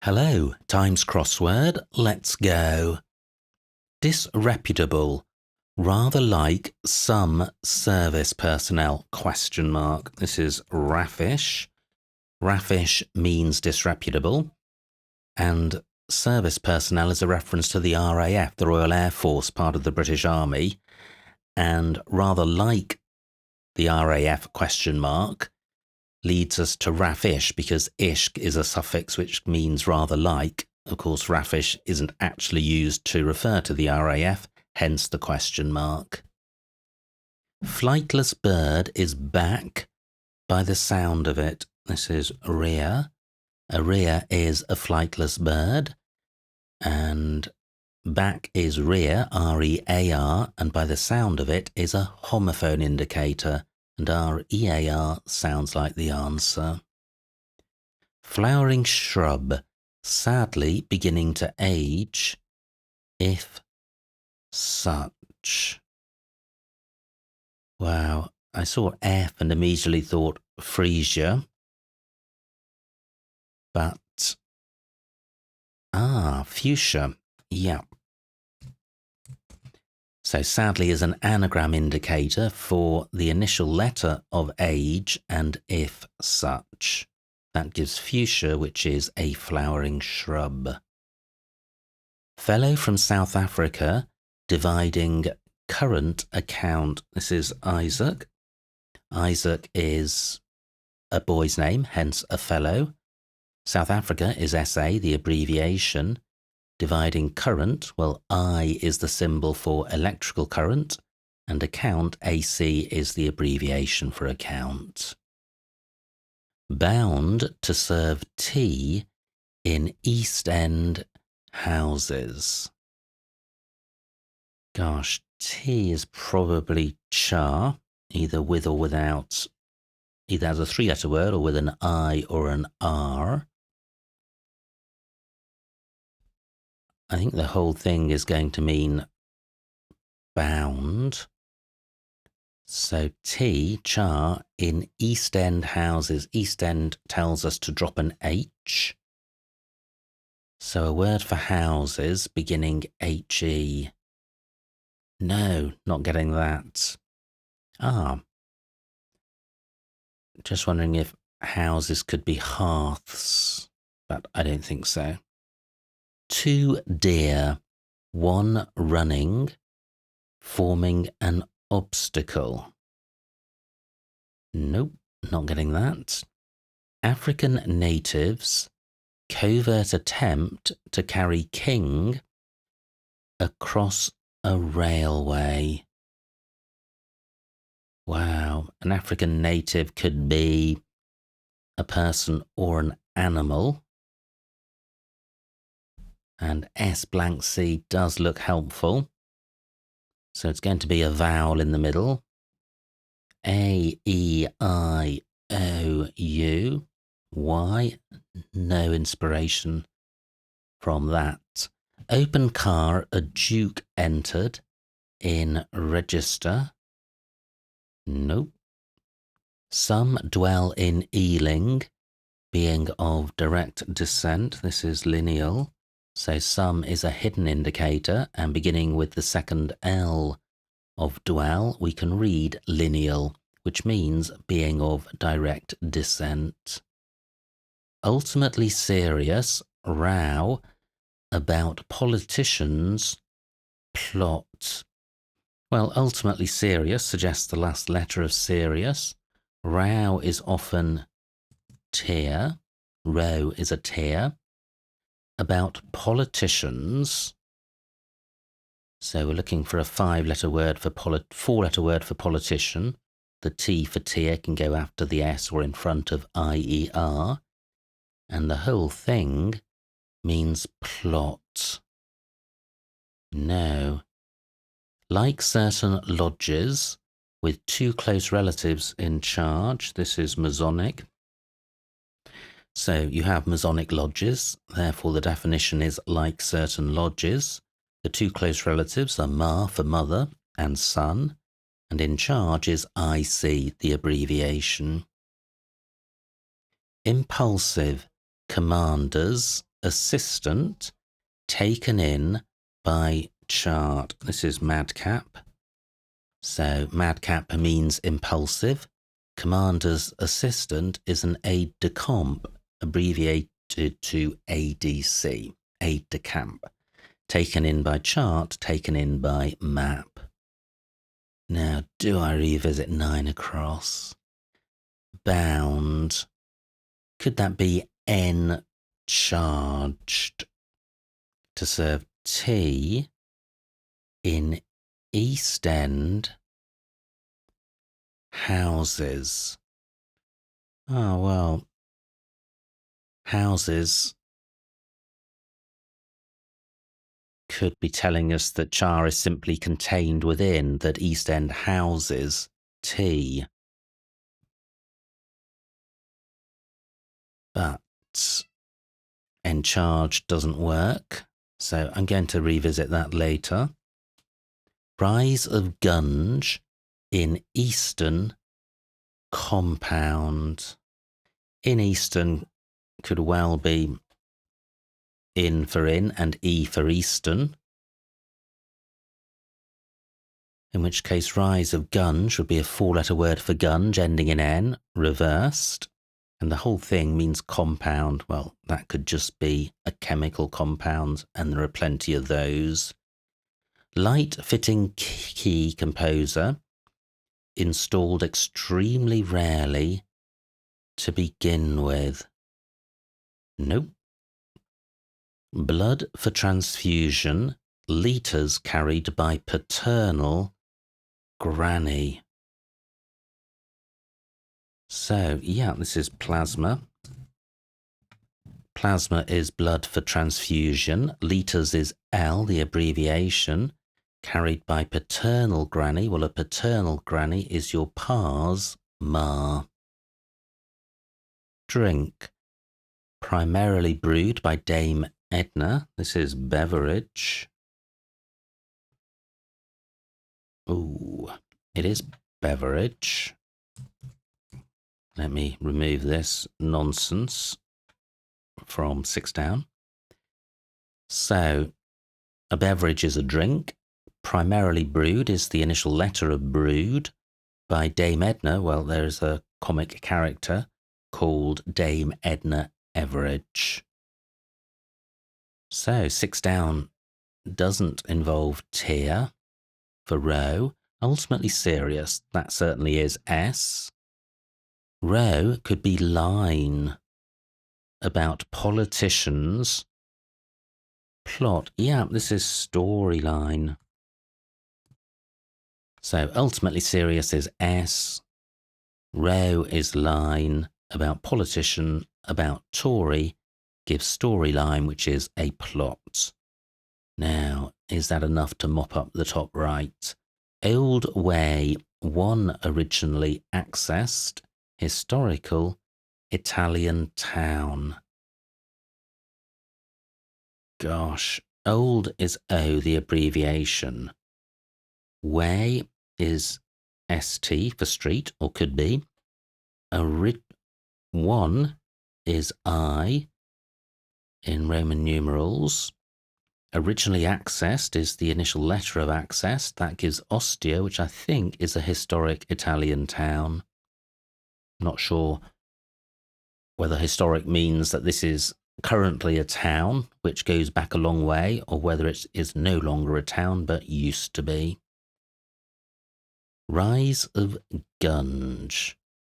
Hello, Times Crossword, let's go. Disreputable, rather like some service personnel, ? This is raffish. Raffish means disreputable, and service personnel is a reference to the RAF, the Royal Air Force, part of the British Army, and rather like the RAF ? Leads us to raffish because ishk is a suffix which means rather like. Of course, raffish isn't actually used to refer to the RAF, hence the ? Flightless bird is back by the sound of it. This is rhea. A rhea is a flightless bird, and back is rhea, R-E-A-R, and by the sound of it is a homophone indicator. And R-E-A-R sounds like the answer. Flowering shrub, sadly beginning to age, if such. Wow, I saw F and immediately thought freesia. But, fuchsia, yeah. So sadly is an anagram indicator for the initial letter of age and if such. That gives fuchsia, which is a flowering shrub. Fellow from South Africa dividing current account. This is Isaac. Isaac is a boy's name, hence a fellow. South Africa is SA, the abbreviation. Dividing current, well, I is the symbol for electrical current, and account, AC, is the abbreviation for account. Bound to serve tea in East End houses. Gosh, tea is probably cha, either with or without, either as a three-letter word or with an I or an R. I think the whole thing is going to mean bound. So tea, cha, in East End houses. East End tells us to drop an H. So a word for houses beginning H-E. No, not getting that. Just wondering if houses could be hearths, but I don't think so. Two deer, one running, forming an obstacle. Nope, not getting that. African natives, covert attempt to carry king across a railway. Wow, an African native could be a person or an animal. And S-C does look helpful. So it's going to be a vowel in the middle. A-E-I-O-U. Why? No inspiration from that. Open car, a duke entered in register. Nope. Some dwell in Ealing, being of direct descent. This is lineal. So some is a hidden indicator, and beginning with the second L of dwell, we can read lineal, which means being of direct descent. Ultimately serious, row, about politicians, plot. Well, ultimately serious suggests the last letter of serious. Row is often tear. Row is a tear. About politicians. So we're looking for a four-letter word for politician. The T for tear can go after the S or in front of I-E-R. And the whole thing means plot. No. Like certain lodges with two close relatives in charge. This is Masonic. So you have Masonic lodges, therefore the definition is like certain lodges. The two close relatives are Ma for mother and son, and in charge is IC, the abbreviation. Impulsive commanders assistant taken in by chart. This is madcap. So madcap means impulsive. Commander's assistant is an aide-de-camp, abbreviated to ADC, aide-de-camp. Taken in by chart, taken in by map. Now, do I revisit 9 across? Bound. Could that be N charged to serve T in East End houses? Oh, well, houses could be telling us that char is simply contained within, that East End houses T. But encharged doesn't work, so I'm going to revisit that later. Rise of Gunge in Eastern compound. In Eastern could well be in for in and E for Eastern, in which case rise of gunge would be a 4-letter word for gunge ending in N, reversed, and the whole thing means compound. Well, that could just be a chemical compound, and there are plenty of those. Light-fitting key composer, installed extremely rarely to begin with. Nope. Blood for transfusion, litres carried by paternal granny. So, yeah, this is plasma. Plasma is blood for transfusion. Litres is L, the abbreviation, carried by paternal granny. Well, a paternal granny is your pa's ma. Drink. Primarily brewed by Dame Edna. This is beverage. Ooh, it is beverage. Let me remove this nonsense from 6 down. So, a beverage is a drink. Primarily brewed is the initial letter of brewed by Dame Edna. Well, there's a comic character called Dame Edna Everage. So 6 down doesn't involve tear for row. Ultimately serious, that certainly is S. Row could be line about politicians. Plot, yeah, this is storyline. So ultimately serious is S. Row is line about politician, about Tory, gives storyline, which is a plot. Now, is that enough to mop up the top right? Old Way, 1 originally accessed, historical, Italian town. Gosh, old is O, the abbreviation. Way is ST for street, or could be. 1 is I in Roman numerals. Originally accessed is the initial letter of access. That gives Ostia, which I think is a historic Italian town. Not sure whether historic means that this is currently a town, which goes back a long way, or whether it is no longer a town, but used to be. Rise of Gunge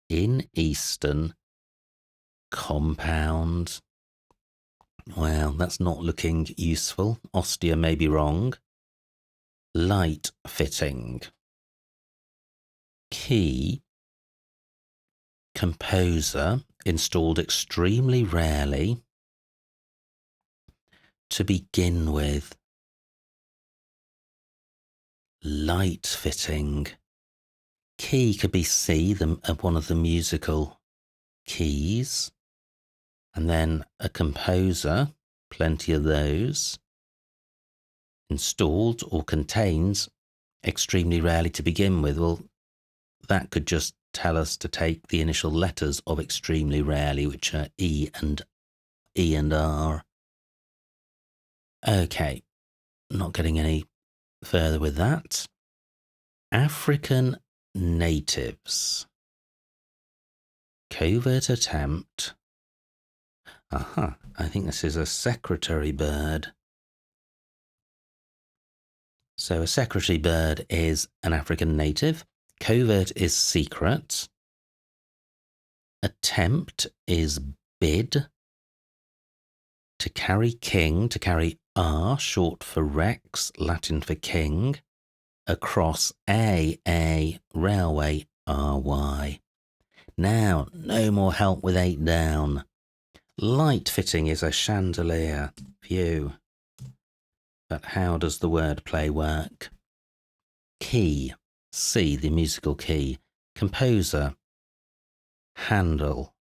in Eastern compound. Well, that's not looking useful. Ostia may be wrong. Light fitting. Key. Composer, installed extremely rarely to begin with. Light fitting. Key could be C, one of the musical keys. And then a composer, plenty of those. Installed or contains, extremely rarely to begin with. Well, that could just tell us to take the initial letters of extremely rarely, which are E and R. Okay, not getting any further with that. African natives. Covert attempt. Aha, I think this is a secretary bird. So a secretary bird is an African native. Covert is secret. Attempt is bid. To carry king, to carry R, short for Rex, Latin for king. Across A, railway, RY. Now, no more help with 8 down. Light fitting is a chandelier. Phew. But how does the wordplay work? Key. C, the musical key. Composer. Handle.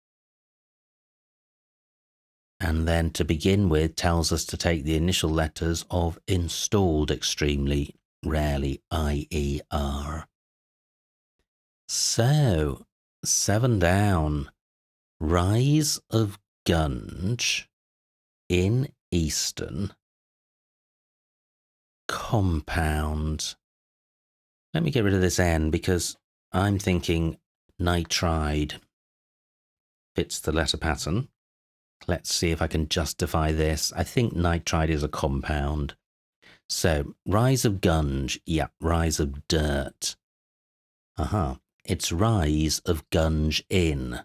And then to begin with tells us to take the initial letters of installed extremely rarely, IER. So, 7 down. Rise of Gunge in Eastern compound. Let me get rid of this N because I'm thinking nitride fits the letter pattern. Let's see if I can justify this. I think nitride is a compound. So, rise of gunge, yeah, rise of dirt. Aha, it's rise of gunge in.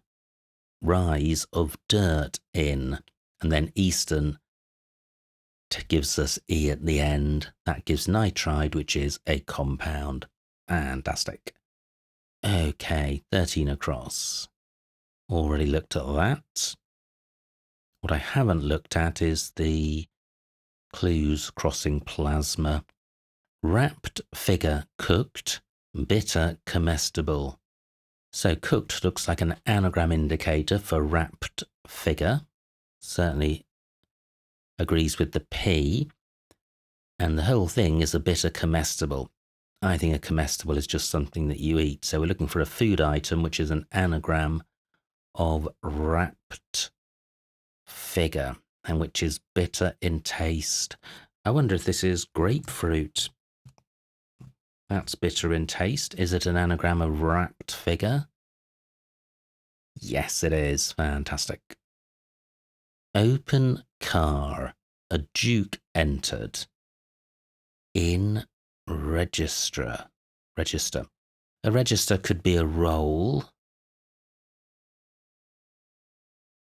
Rise of dirt in. And then Eastern gives us E at the end. That gives nitride, which is a compound. Fantastic. Okay, 13 across. Already looked at that. What I haven't looked at is the clues crossing plasma. Wrapped figure cooked, bitter comestible. So cooked looks like an anagram indicator for wrapped figure. Certainly agrees with the P. And the whole thing is a bitter comestible. I think a comestible is just something that you eat. So we're looking for a food item, which is an anagram of wrapped figure, and which is bitter in taste. I wonder if this is grapefruit. That's bitter in taste. Is it an anagram of wrapped figure? Yes, it is. Fantastic. Open car. A duke entered. In register. Register. A register could be a roll.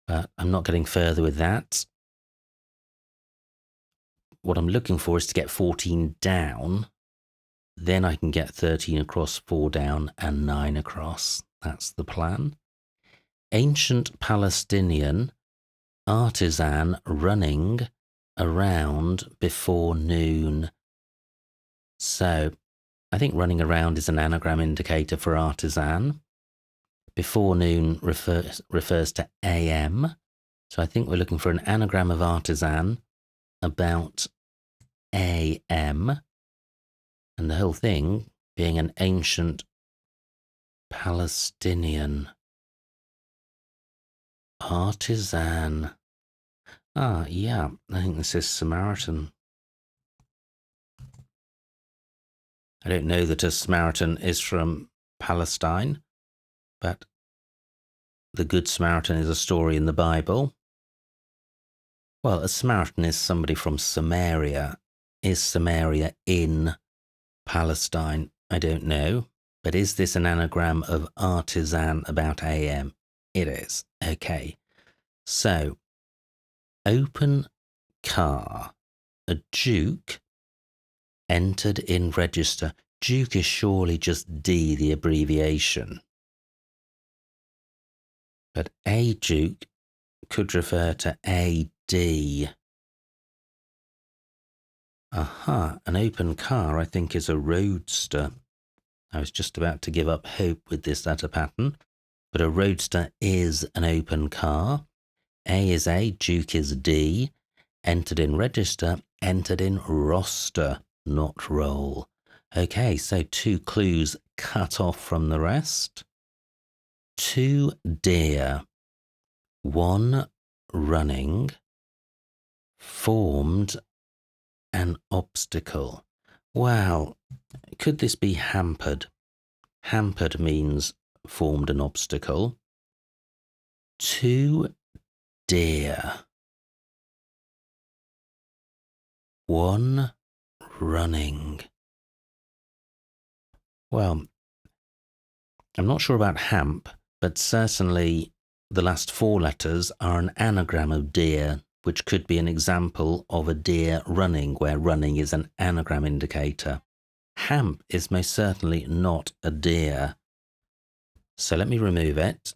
But I'm not getting further with that. What I'm looking for is to get 14 down. Then I can get 13 across, 4 down, and 9 across. That's the plan. Ancient Palestinian artisan running around before noon. So I think running around is an anagram indicator for artisan. Before noon refers to AM. So I think we're looking for an anagram of artisan about AM. And the whole thing being an ancient Palestinian artisan. Ah, yeah, I think this is Samaritan. I don't know that a Samaritan is from Palestine, but the Good Samaritan is a story in the Bible. Well, a Samaritan is somebody from Samaria. Is Samaria in Palestine? I don't know. But is this an anagram of artisan about AM? It is. Okay. So, open car. A duke entered in register. Duke is surely just D, the abbreviation. But a duke could refer to AD. Aha, an open car I think is a roadster. I was just about to give up hope with this letter pattern, but a roadster is an open car. A is A, duke is D, entered in register, entered in roster, not roll. Okay, so 2 clues cut off from the rest. 2 deer, 1 running, formed an obstacle. Well, could this be hampered? Hampered means formed an obstacle. Too dear. One running. Well, I'm not sure about hamp, but certainly the last 4 letters are an anagram of deer, which could be an example of a deer running, where running is an anagram indicator. Hamp is most certainly not a deer. So let me remove it.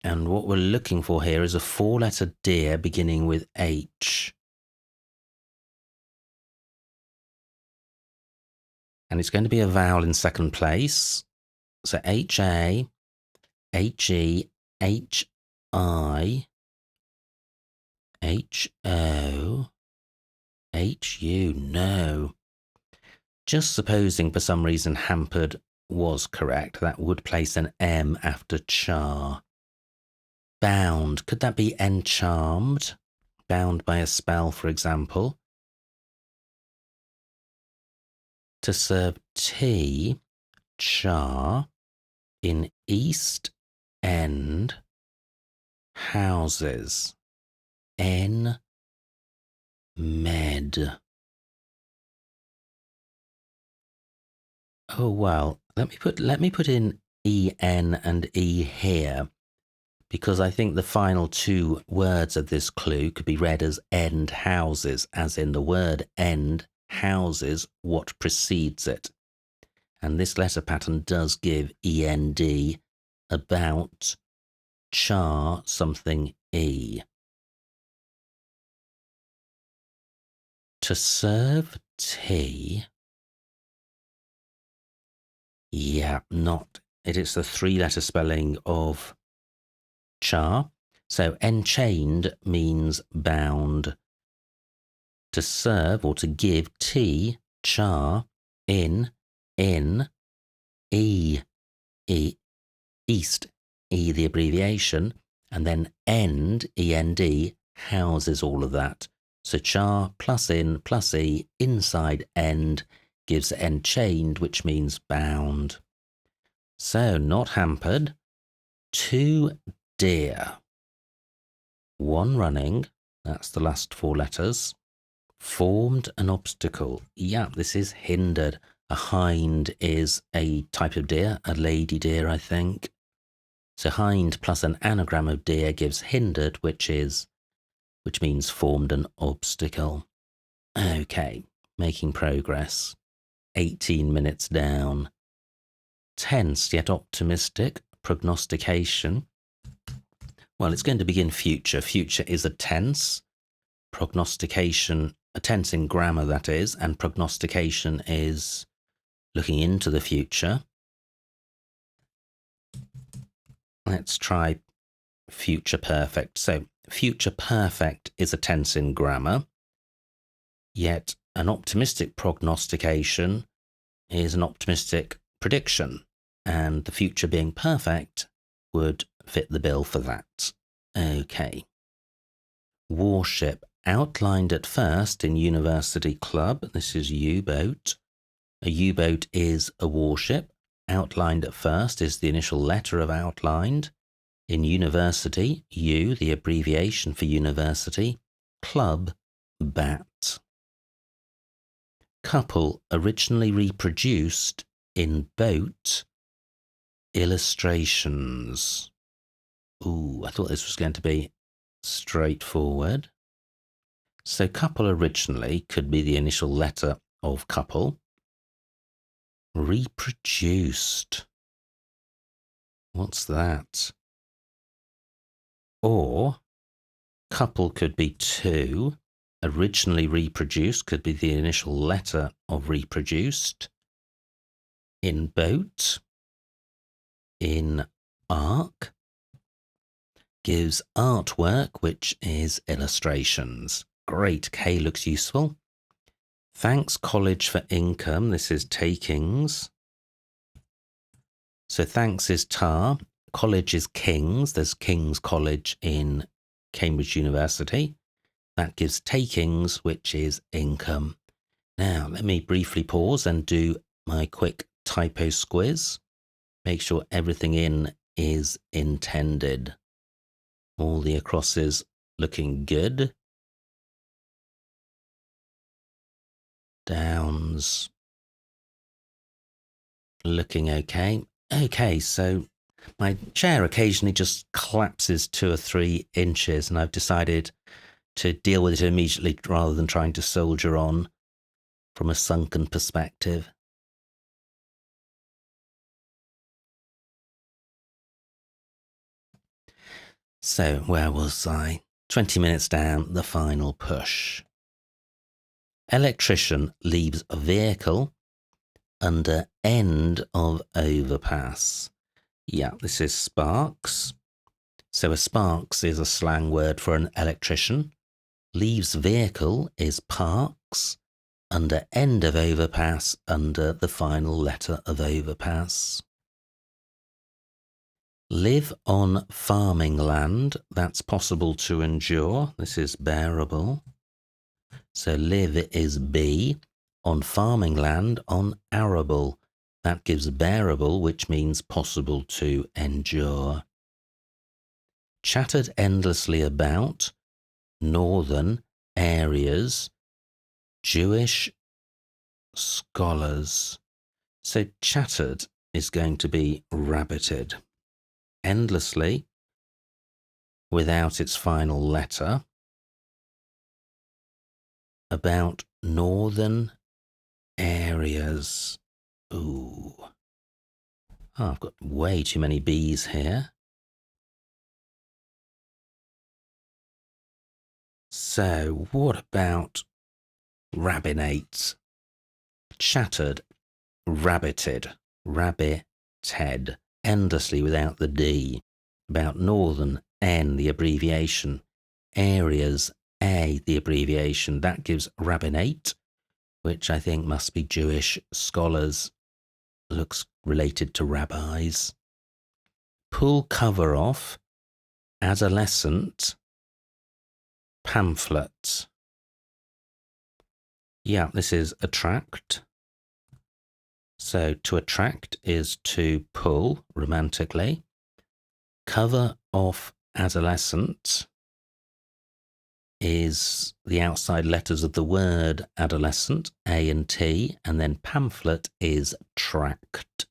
And what we're looking for here is a 4-letter deer beginning with H. And it's going to be a vowel in second place. So H-A, H-E, H-I, H-O, H-U, no. Just supposing for some reason hampered was correct, that would place an M after char. Bound, could that be encharmed? Bound by a spell, for example. To serve tea, char, in East End houses. N med. Oh well, let me put in EN and E here, because I think the final 2 words of this clue could be read as end houses, as in the word end houses what precedes it. And this letter pattern does give END about char something E. To serve tea. Yeah, not. It is the 3-letter spelling of char. So enchained means bound. To serve or to give tea, char, in, E, East, E the abbreviation, and then end, END, houses all of that. So char plus in plus E inside end gives enchained, which means bound. So not hampered. 2 deer. 1 running, that's the last 4 letters. Formed an obstacle. Yeah, this is hindered. A hind is a type of deer, a lady deer, I think. So hind plus an anagram of deer gives hindered, which means formed an obstacle. Okay, making progress. 18 minutes down. Tense yet optimistic, prognostication. Well, it's going to begin future. Future is a tense. Prognostication, a tense in grammar that is, and prognostication is looking into the future. Let's try future perfect. So future perfect is a tense in grammar, yet an optimistic prognostication is an optimistic prediction, and the future being perfect would fit the bill for that. Okay. Warship, outlined at first in University Club. This is U-boat. A U-boat is a warship. Outlined at first is the initial letter of outlined. In university, U, the abbreviation for university. Club, bat. Couple, originally reproduced in boat. Illustrations. Ooh, I thought this was going to be straightforward. So couple originally could be the initial letter of couple. Reproduced. What's that? Or couple could be 2. Originally reproduced could be the initial letter of reproduced. In boat. In arc. Gives artwork, which is illustrations. Great, K looks useful. Thanks college for income, this is takings. So thanks is tar, college is King's, there's King's College in Cambridge University. That gives takings, which is income. Now, let me briefly pause and do my quick typo squiz. Make sure everything in is intended. All the acrosses looking good. Downs looking okay. Okay, so my chair occasionally just collapses 2 or 3 inches, and I've decided to deal with it immediately rather than trying to soldier on from a sunken perspective. So, where was I? 20 minutes down, the final push. Electrician leaves a vehicle under end of overpass. Yeah, this is sparks. So a sparks is a slang word for an electrician. Leaves vehicle is parks. Under end of overpass, under the final letter of overpass. Live on farming land, that's possible to endure. This is bearable. So live is be. On farming land, on arable. That gives bearable, which means possible to endure. Chattered endlessly about northern areas, Jewish scholars. So chattered is going to be rabbited. Endlessly, without its final letter, about northern areas. Ooh. Oh, I've got way too many B's here. So what about rabbinate? Chattered, rabbited, rabbited, endlessly without the D. About northern, N, the abbreviation. Areas, A, the abbreviation. That gives rabbinate, which I think must be Jewish scholars. Looks related to rabbis. Pull cover off, adolescent, pamphlet. Yeah, this is attract. So to attract is to pull romantically. Cover off adolescent is the outside letters of the word adolescent, A and T, and then pamphlet is tract.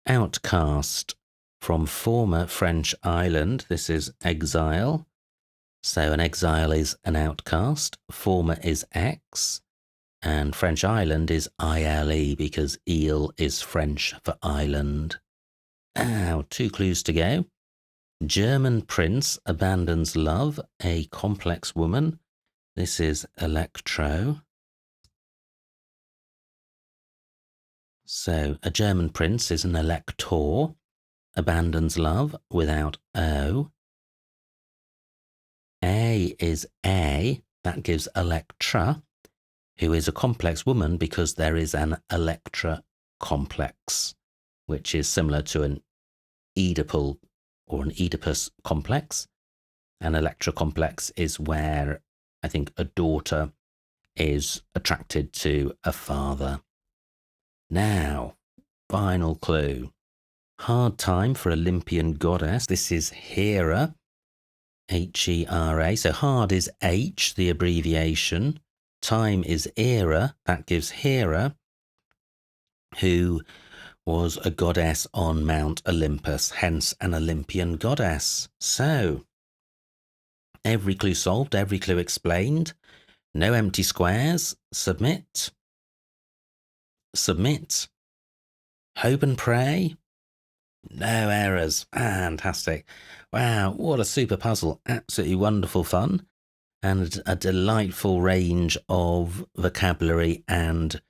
Outcast, from former French island, this is exile. So an exile is an outcast, former is X, and French island is ILE because île is French for island. Now, 2 clues to go. German prince abandons love, a complex woman. This is electro. So a German prince is an elector, abandons love without O. A is A, that gives Electra, who is a complex woman because there is an Electra complex, which is similar to an Oedipal or an Oedipus complex. An Electra complex is where I think a daughter is attracted to a father. Now, final clue. Hard time for Olympian goddess. This is Hera, H-E-R-A. So hard is H, the abbreviation. Time is era. That gives Hera, who was a goddess on Mount Olympus, hence an Olympian goddess. So, every clue solved, every clue explained. No empty squares. Submit. Submit. Hope and pray. No errors. Fantastic. Wow, what a super puzzle. Absolutely wonderful fun. And a delightful range of vocabulary and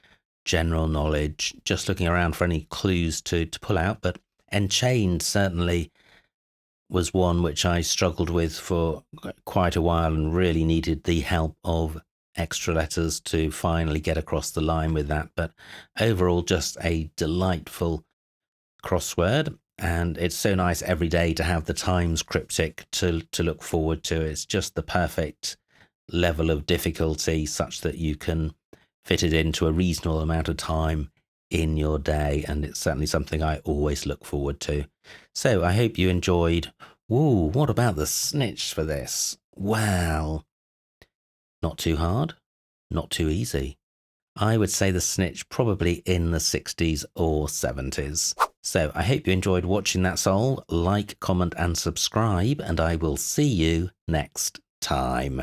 general knowledge. Just looking around for any clues to pull out. But Enchained certainly was one which I struggled with for quite a while and really needed the help of extra letters to finally get across the line with that. But overall, just a delightful crossword. And it's so nice every day to have the Times Cryptic to look forward to. It's just the perfect level of difficulty such that you can fit it into a reasonable amount of time in your day, and it's certainly something I always look forward to. So I hope you enjoyed. Whoa, what about the snitch for this? Well, not too hard, not too easy. I would say the snitch probably in the 60s or 70s. So I hope you enjoyed watching that, Soul. Like, comment and subscribe, and I will see you next time.